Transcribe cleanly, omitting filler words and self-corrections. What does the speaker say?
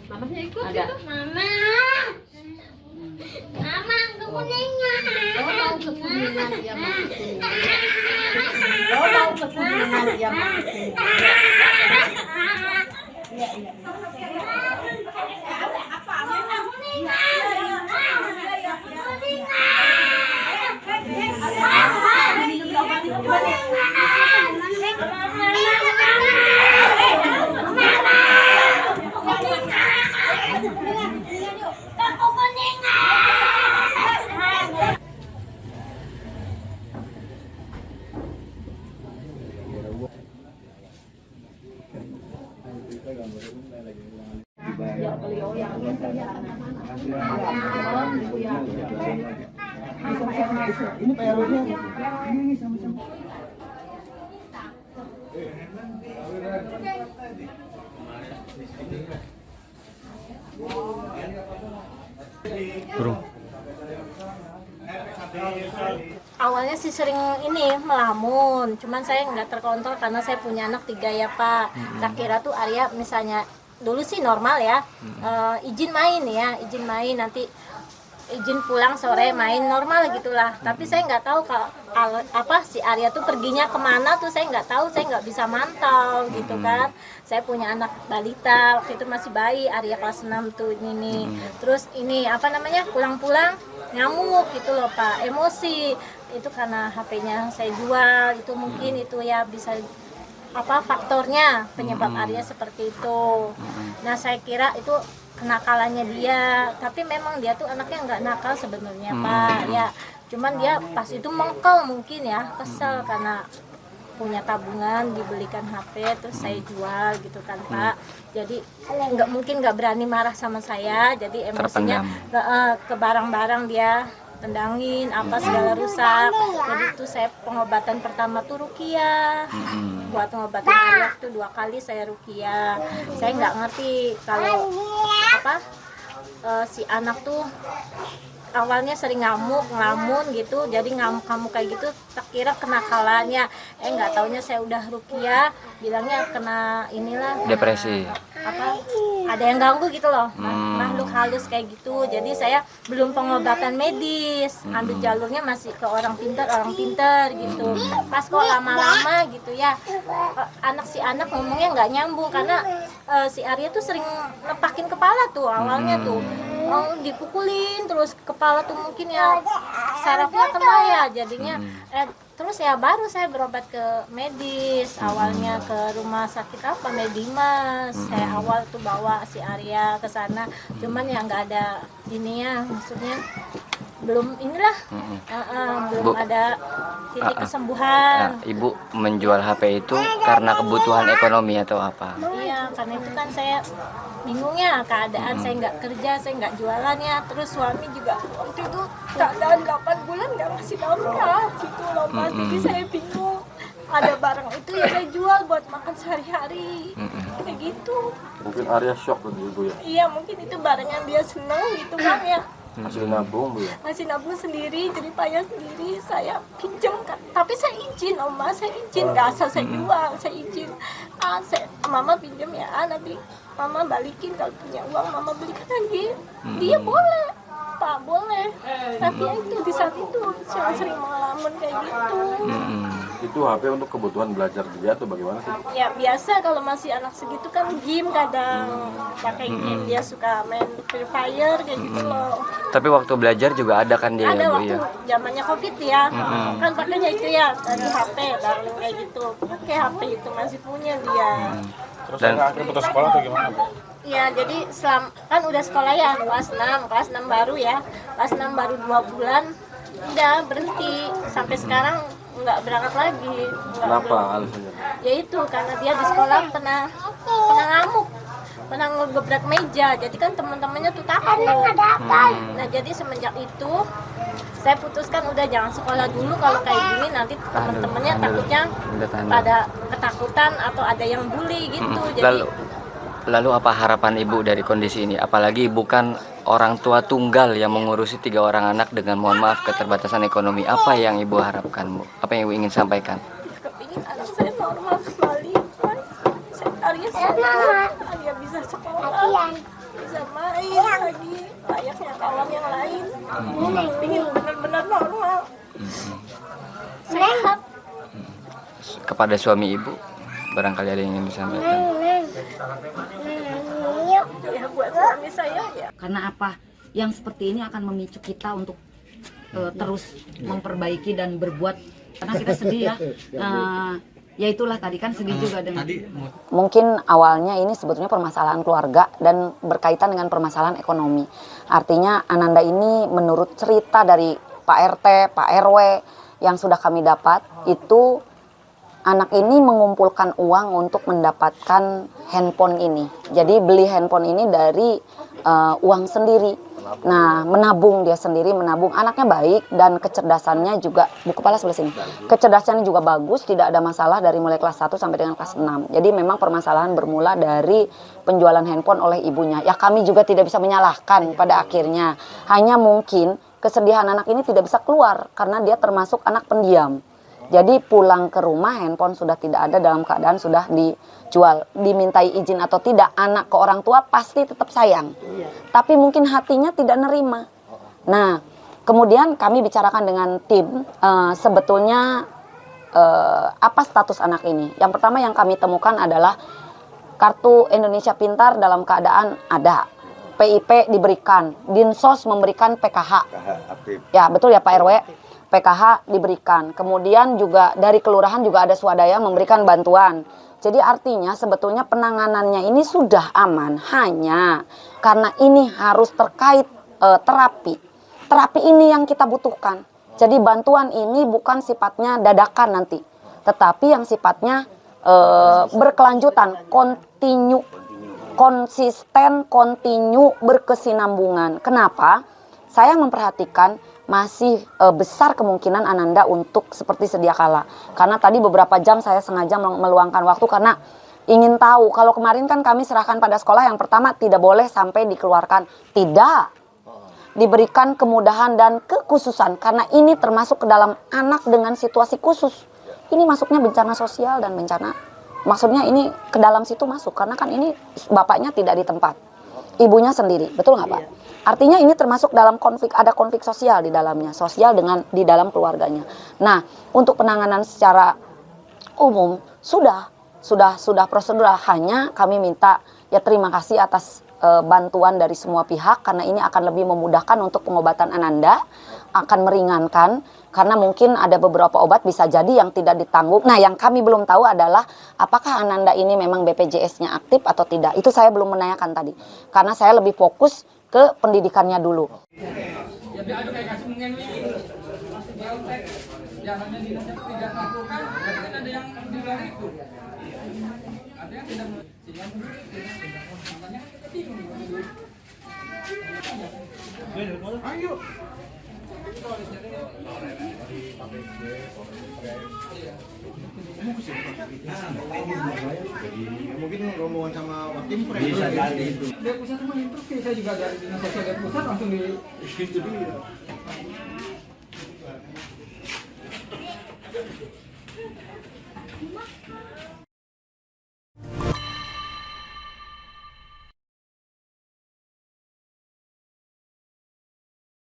Mamanya ikut Ada. gitu. Mama. Mama kekuningan. Oh mau kekuningan dia mau kekuningan. Oh mau kekuningan dia mau kekuningan. Iya iya. Ya beliau yang Ini PRO-nya. Ini sama-sama. Bro. Awalnya sih sering ini melamun, cuman saya nggak terkontrol karena saya punya anak 3 ya Pak. Tak kira tuh Arya misalnya dulu sih normal ya, izin main nanti izin pulang sore main normal gitulah. Tapi saya nggak tahu kalau apa si Arya tuh perginya kemana tuh saya nggak tahu, saya nggak bisa mantau gitu kan. Saya punya anak balita waktu itu masih bayi, Arya kelas 6 tuh ini. Terus ini apa namanya pulang-pulang ngamuk gitu loh Pak, emosi itu karena HP-nya saya jual, itu mungkin itu ya bisa apa faktornya penyebab Arya seperti itu. Nah saya kira itu kenakalannya dia, tapi memang dia tuh anaknya nggak nakal sebenarnya Pak ya, cuman dia pas itu mengkel mungkin ya, kesel karena punya tabungan dibelikan HP terus saya jual gitu kan Pak. Jadi nggak mungkin nggak berani marah sama saya, jadi emosinya ke barang-barang dia tendangin apa segala rusak. Jadi itu saya pengobatan pertama tuh ruqyah, buat pengobatan Arya tuh 2 kali saya ruqyah. Saya nggak ngerti kalau apa si anak tuh awalnya sering ngamuk, ngelamun gitu, jadi ngamuk-ngamuk kayak gitu, tak kira kenakalannya. Nggak taunya saya udah ruqyah, bilangnya kena inilah Depresi. apa ada yang ganggu gitu loh, makhluk halus kayak gitu. Jadi saya belum pengobatan medis, ambil jalurnya masih ke orang pintar gitu. Pas kok lama-lama gitu ya, si anak ngomongnya nggak nyambung karena si Arya tuh sering lepakin kepala tuh awalnya tuh. Dipukulin terus kepala tuh mungkin ya sarafnya kena ya jadinya terus ya baru saya berobat ke medis, awalnya ke rumah sakit apa Medimas. Saya awal tuh bawa si Arya ke sana, cuman ya nggak ada ini ya, maksudnya belum inilah belum ada titik kesembuhan. Nah, Ibu menjual HP itu karena kebutuhan ekonomi atau apa? Iya, karena itu kan saya bingungnya keadaan, saya nggak kerja, saya nggak jualan ya, terus suami juga waktu itu keadaan 8 bulan nggak ngasih nafkah gitu loh Mas. Jadi saya bingung, ada barang itu ya saya jual buat makan sehari-hari kayak gitu. Mungkin Arya shock kan Ibu ya? Iya, mungkin itu barang yang dia seneng gitu kan ya. Hasil nabung Bu ya? Masih nabung sendiri, jadi payah sendiri, saya pinjam kan, tapi saya izin Oma, saya izin, nggak asal saya jual, saya izin. Mama pinjam ya, nanti Mama balikin, kalau punya uang Mama belikan lagi. Dia boleh Pak, boleh, tapi ya itu di saat itu saya sering mengalamin kayak gitu. Itu HP untuk kebutuhan belajar dia atau bagaimana sih? Ya biasa kalau masih anak segitu kan game, kadang pakai game, dia suka main Free Fire kayak gitu loh. Tapi waktu belajar juga ada kan dia Ada ya Bu waktu ya? zamannya Covid ya, kan pakainya itu ya dari HP baru kayak gitu, pakai HP itu masih punya dia. Terus Dan- akhirnya putus sekolah atau gimana Bu? Ya jadi kan udah sekolah ya kelas 6 baru ya, kelas 6 baru 2 bulan udah berhenti, sampai sekarang nggak berangkat lagi. Kenapa alasannya? Ya itu karena dia di sekolah pernah ngamuk, pernah ngegebrak meja, jadi kan teman-temannya tuh takut. Nah jadi semenjak itu saya putuskan udah jangan sekolah dulu, kalau kayak gini nanti teman-temannya takutnya pada ketakutan atau ada yang bully gitu. Jadi Lalu apa harapan Ibu dari kondisi ini? Apalagi Ibu kan orang tua tunggal yang mengurusi 3 orang anak dengan mohon maaf keterbatasan ekonomi. Apa yang Ibu harapkan Bu? Apa yang Ibu ingin sampaikan? kepingin anak saya normal kembali, Arya bisa sekolah. bisa main lagi layaknya kawan yang lain. Ingin benar-benar normal, sehat. Kepada suami ibu barangkali ada yang ingin disampaikan. Ya buat suami saya ya. Karena apa? Yang seperti ini akan memicu kita untuk terus memperbaiki dan berbuat. Karena kita sedih ya. Ya itulah tadi kan sedih juga dengan. Mungkin awalnya ini sebetulnya permasalahan keluarga dan berkaitan dengan permasalahan ekonomi. Artinya Ananda ini menurut cerita dari Pak RT, Pak RW yang sudah kami dapat, itu anak ini mengumpulkan uang untuk mendapatkan handphone ini. Jadi beli handphone ini dari uang sendiri. Nah, menabung dia sendiri, menabung. Anaknya baik dan kecerdasannya juga, bu kepala sebelah sini. Kecerdasannya juga bagus, tidak ada masalah dari mulai kelas 1 sampai dengan kelas 6. Jadi memang permasalahan bermula dari penjualan handphone oleh ibunya. Ya kami juga tidak bisa menyalahkan pada akhirnya. Hanya mungkin kesedihan anak ini tidak bisa keluar karena dia termasuk anak pendiam. Jadi pulang ke rumah handphone sudah tidak ada dalam keadaan sudah dijual. Dimintai izin atau tidak, anak ke orang tua pasti tetap sayang. Tapi mungkin hatinya tidak nerima. Nah, kemudian kami bicarakan dengan tim, sebetulnya apa status anak ini. Yang pertama yang kami temukan adalah kartu Indonesia Pintar dalam keadaan ada. PIP diberikan, Dinsos memberikan PKH. Ya betul ya Pak RW. PKH diberikan. Kemudian juga dari kelurahan juga ada swadaya memberikan bantuan. Jadi artinya sebetulnya penanganannya ini sudah aman. Hanya karena ini harus terkait terapi. Terapi ini yang kita butuhkan. Jadi bantuan ini bukan sifatnya dadakan nanti. Tetapi yang sifatnya berkelanjutan, kontinu, konsisten, kontinu, berkesinambungan. Kenapa? Saya memperhatikan masih besar kemungkinan Ananda untuk seperti sedia kala. Karena tadi beberapa jam saya sengaja meluangkan waktu karena ingin tahu. Kalau kemarin kan kami serahkan pada sekolah yang pertama tidak boleh sampai dikeluarkan. Tidak. Diberikan kemudahan dan kekhususan. Karena ini termasuk ke dalam anak dengan situasi khusus. Ini masuknya bencana sosial dan bencana. Maksudnya ini ke dalam situ masuk. Karena kan ini bapaknya tidak di tempat. Ibunya sendiri. Betul nggak Pak? Artinya ini termasuk dalam konflik, ada konflik sosial di dalamnya, sosial dengan di dalam keluarganya. Nah, untuk penanganan secara umum sudah prosedural. Hanya kami minta ya terima kasih atas bantuan dari semua pihak karena ini akan lebih memudahkan untuk pengobatan Ananda, akan meringankan karena mungkin ada beberapa obat bisa jadi yang tidak ditanggung. Nah, yang kami belum tahu adalah apakah Ananda ini memang BPJS-nya aktif atau tidak. Itu saya belum menanyakan tadi. Karena saya lebih fokus ke pendidikannya dulu. Mungkin rombongan sama Watim bisa jadi itu. Dia pusat rumah itu saya juga dari dinas sosial dari pusat langsung di Itu dia.